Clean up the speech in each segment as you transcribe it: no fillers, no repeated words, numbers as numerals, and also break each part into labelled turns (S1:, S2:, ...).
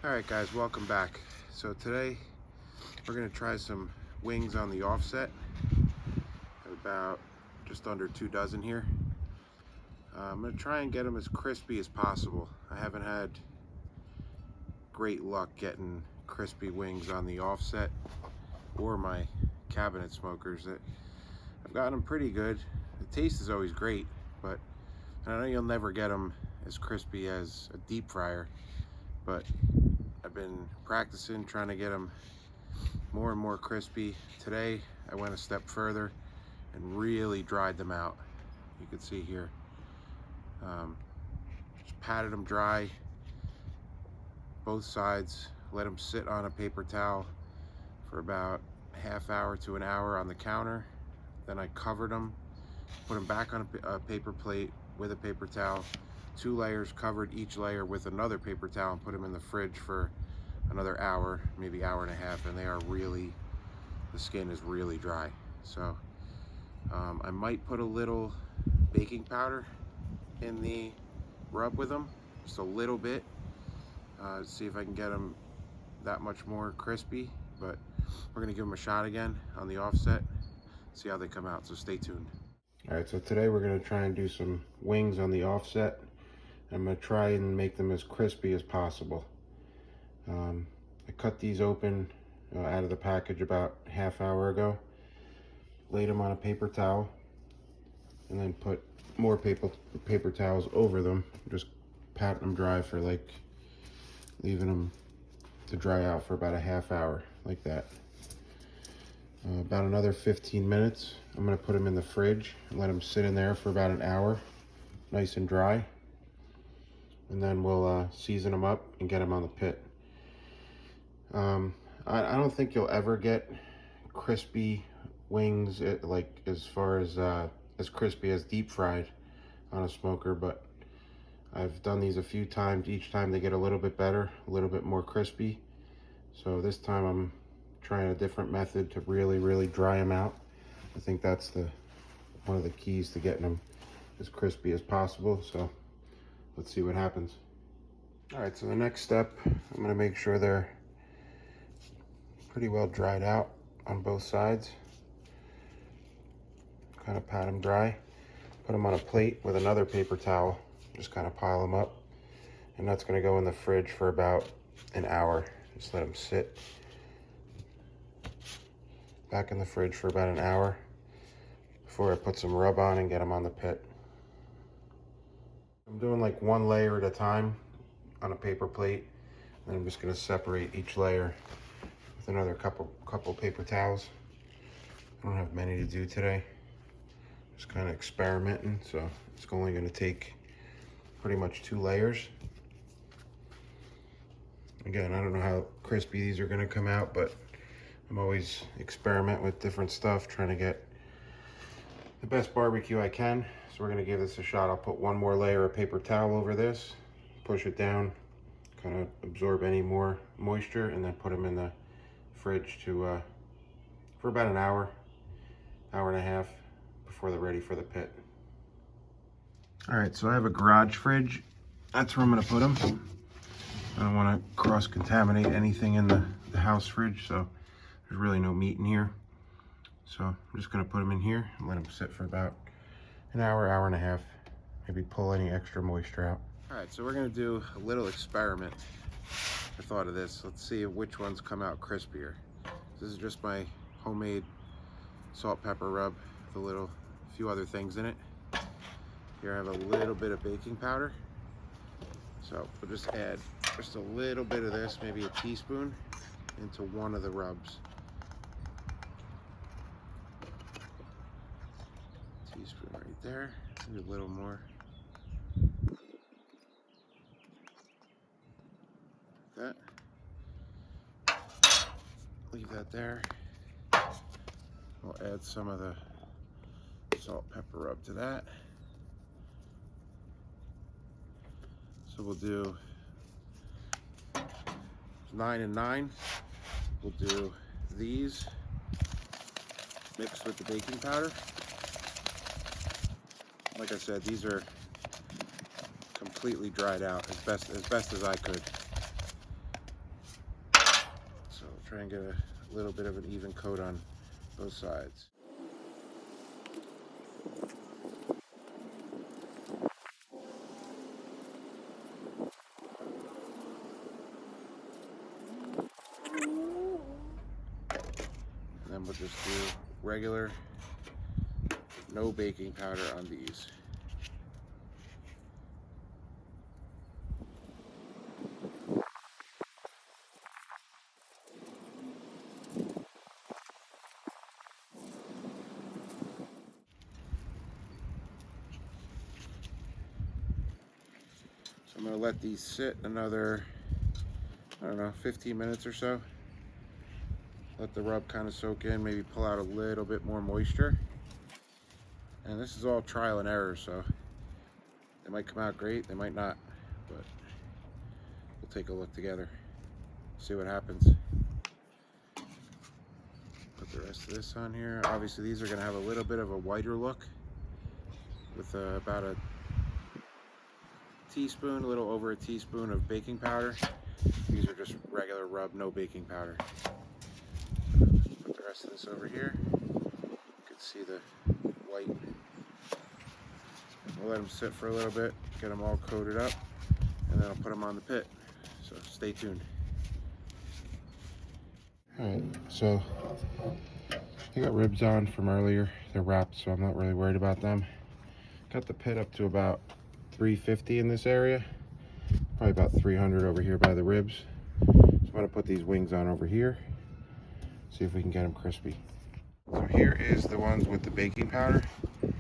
S1: Alright guys, welcome back. So today we're going to try some wings on the offset. About just under 2 dozen here. I'm going to try and get them as crispy as possible. I haven't had great luck getting crispy wings on the offset or my cabinet smokers. I've gotten them pretty good. The taste is always great, but I know you'll never get them as crispy as a deep fryer, but I've been practicing trying to get them more and more crispy. Today I went a step further and really dried them out. You can see here, just patted them dry, both sides, let them sit on a paper towel for about a half hour to an hour on the counter. Then I covered them, put them back on a paper plate with a paper towel, 2 layers, covered each layer with another paper towel, and put them in the fridge for another hour, maybe hour and a half, and they are really, the skin is really dry. So I might put a little baking powder in the rub with them, just a little bit, see if I can get them that much more crispy. But we're gonna give them a shot again on the offset, see how they come out, so stay tuned. All right, so today we're gonna try and do some wings on the offset. I'm gonna try and make them as crispy as possible. I cut these open out of the package about a half hour ago, laid them on a paper towel, and then put more paper towels over them, just patting them dry for leaving them to dry out for about a half hour, like that. About another 15 minutes, I'm gonna put them in the fridge and let them sit in there for about an hour, nice and dry. And then we'll season them up and get them on the pit. I don't think you'll ever get crispy wings as far as crispy as deep fried on a smoker, but I've done these a few times. Each time they get a little bit better, a little bit more crispy. So this time I'm trying a different method to really dry them out. I think that's one of the keys to getting them as crispy as possible. So let's see what happens. All right, so the next step, I'm gonna make sure they're pretty well dried out on both sides. Kind of pat them dry, put them on a plate with another paper towel, just kind of pile them up. And that's gonna go in the fridge for about an hour. Just let them sit back in the fridge for about an hour before I put some rub on and get them on the pit. I'm doing like 1 layer at a time on a paper plate, and I'm just going to separate each layer with another couple paper towels. I don't have many to do today, just kind of experimenting, so it's only going to take pretty much 2 layers. Again, I don't know how crispy these are going to come out, but I'm always experimenting with different stuff, trying to get the best barbecue I can. So we're going to give this a shot. I'll put 1 more layer of paper towel over this, push it down, kind of absorb any more moisture, and then put them in the fridge for about an hour and a half before they're ready for the pit. All right, so I have a garage fridge. That's where I'm going to put them. I don't want to cross-contaminate anything in the house fridge, so there's really no meat in here. So I'm just going to put them in here and let them sit for about an hour and a half, maybe pull any extra moisture out. All right, so we're going to do a little experiment. I thought of this. Let's see which ones come out crispier. This is just my homemade salt pepper rub with a few other things in it. Here I have a little bit of baking powder. So we'll just add just a little bit of this, maybe a teaspoon, into one of the rubs. Teaspoon right there, maybe a little more. Like that. Leave that there. We'll add some of the salt pepper rub to that. So we'll do 9 and 9. We'll do these mixed with the baking powder. Like I said, these are completely dried out as best as I could. Try and get a little bit of an even coat on both sides. And then we'll just do regular, no baking powder on these. So I'm going to let these sit another, I don't know, 15 minutes or so. Let the rub kind of soak in, maybe pull out a little bit more moisture. And this is all trial and error, so they might come out great, they might not, but we'll take a look together, see what happens. Put the rest of this on here. Obviously these are going to have a little bit of a whiter look with about a teaspoon, a little over a teaspoon of baking powder. These are just regular rub, no baking powder. Put the rest of this over here. You can see the white. We'll let them sit for a little bit, get them all coated up, and then I'll put them on the pit. So stay tuned. Alright, so I got ribs on from earlier. They're wrapped, so I'm not really worried about them. Got the pit up to about 350 in this area. Probably about 300 over here by the ribs. So I'm going to put these wings on over here. See if we can get them crispy. So here is the ones with the baking powder. I'm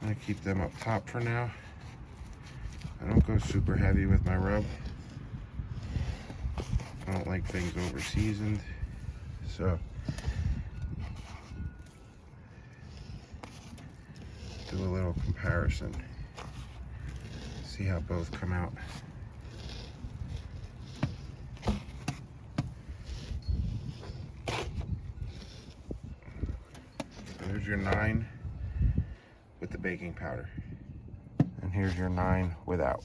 S1: going to keep them up top for now. I don't go super heavy with my rub. I don't like things over seasoned. So do a little comparison. See how both come out. There's your 9 with the baking powder. And here's your 9 without.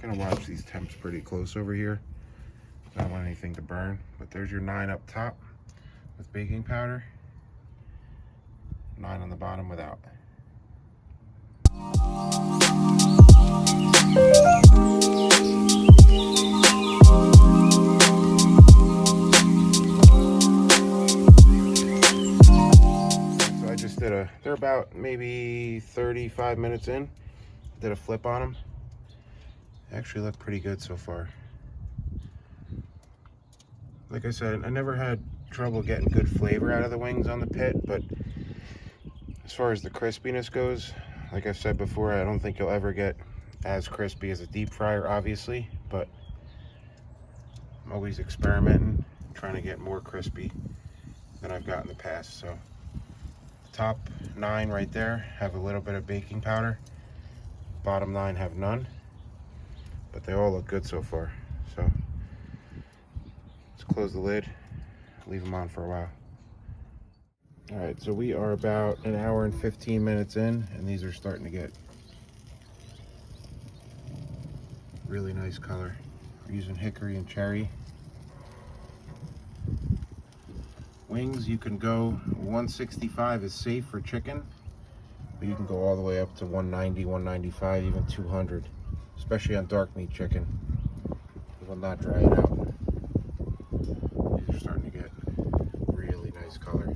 S1: Gonna watch these temps pretty close over here. I don't want anything to burn, but there's your 9 up top with baking powder, 9 on the bottom without. So I just did they're about maybe 35 minutes in. Did a flip on them. They actually look pretty good so far. Like I said, I never had trouble getting good flavor out of the wings on the pit, but as far as the crispiness goes, like I've said before, I don't think you'll ever get as crispy as a deep fryer, obviously, but I'm always experimenting, trying to get more crispy than I've got in the past. So the top 9 right there have a little bit of baking powder. Bottom 9 have none, but they all look good so far. So let's close the lid, leave them on for a while. All right, so we are about an hour and 15 minutes in, and these are starting to get really nice color. We're using hickory and cherry. Wings, you can go 165 is safe for chicken, but you can go all the way up to 190, 195, even 200, especially on dark meat chicken. It will not dry it out. These are starting to get really nice color.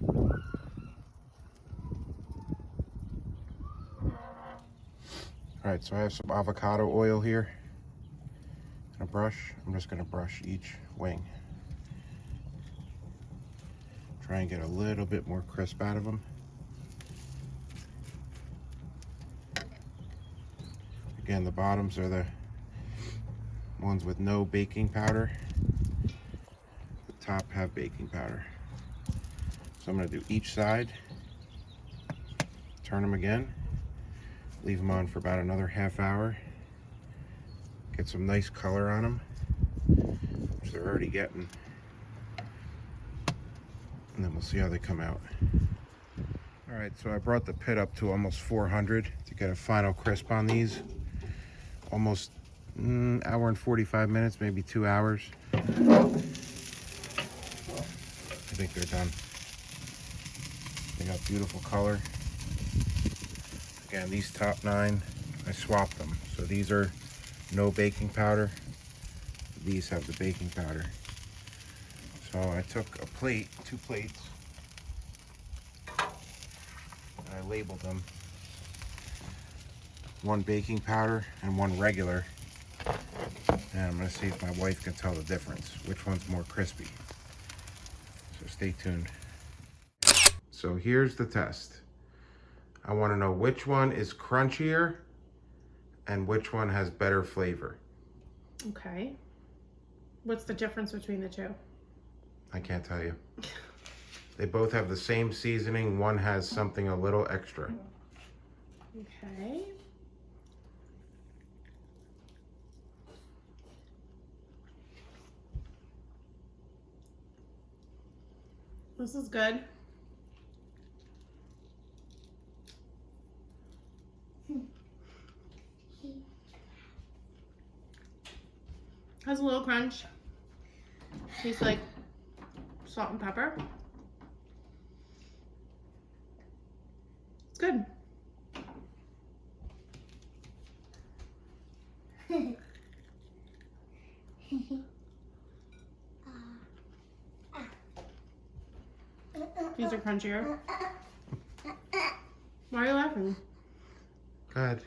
S1: All right, so I have some avocado oil here and a brush. I'm just gonna brush each wing. Try and get a little bit more crisp out of them. Again, the bottoms are the ones with no baking powder. The top have baking powder. So I'm gonna do each side, turn them again, leave them on for about another half hour, Get some nice color on them, which they're already getting. And then we'll see how they come out. All right, so I brought the pit up to almost 400 to get a final crisp on these. Almost hour and 45 minutes, maybe 2 hours. I think they're done. They got beautiful color. Again, these top 9, I swapped them. So these are no baking powder. These have the baking powder. So I took a plate, 2 plates, and I labeled them. 1 baking powder and 1 regular. And I'm gonna see if my wife can tell the difference, which one's more crispy. So stay tuned. So here's the test. I wanna know which one is crunchier and which one has better flavor.
S2: Okay. What's the difference between the two?
S1: I can't tell you. They both have the same seasoning. One has something a little extra.
S2: Okay. This is good. Has a little crunch. Tastes like salt and pepper. It's good. These are crunchier. Why are you laughing?
S1: Go ahead.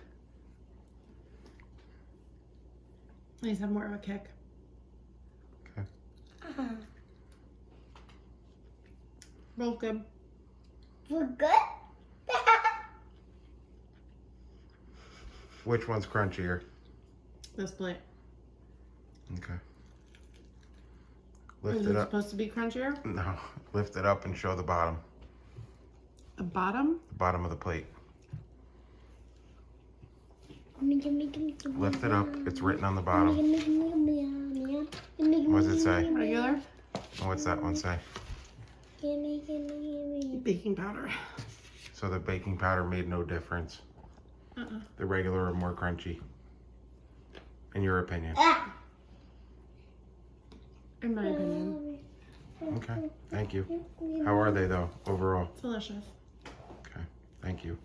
S2: These have more of a kick.
S1: Okay.
S2: Both good.
S3: We're good?
S1: Which one's crunchier?
S2: This plate.
S1: Okay.
S2: Is
S1: Lift
S2: it
S1: it up.
S2: supposed to be crunchier?
S1: No, lift it up and show the bottom.
S2: The bottom?
S1: The bottom of the plate. Lift it up. It's written on the bottom. What does it say?
S2: Regular?
S1: And what's that one say?
S2: Baking powder.
S1: So the baking powder made no difference. The regular are more crunchy. In your opinion.
S2: In my opinion.
S1: Okay, thank you. How are they though, overall?
S2: Delicious.
S1: Okay, thank you.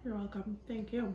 S2: You're welcome. Thank you.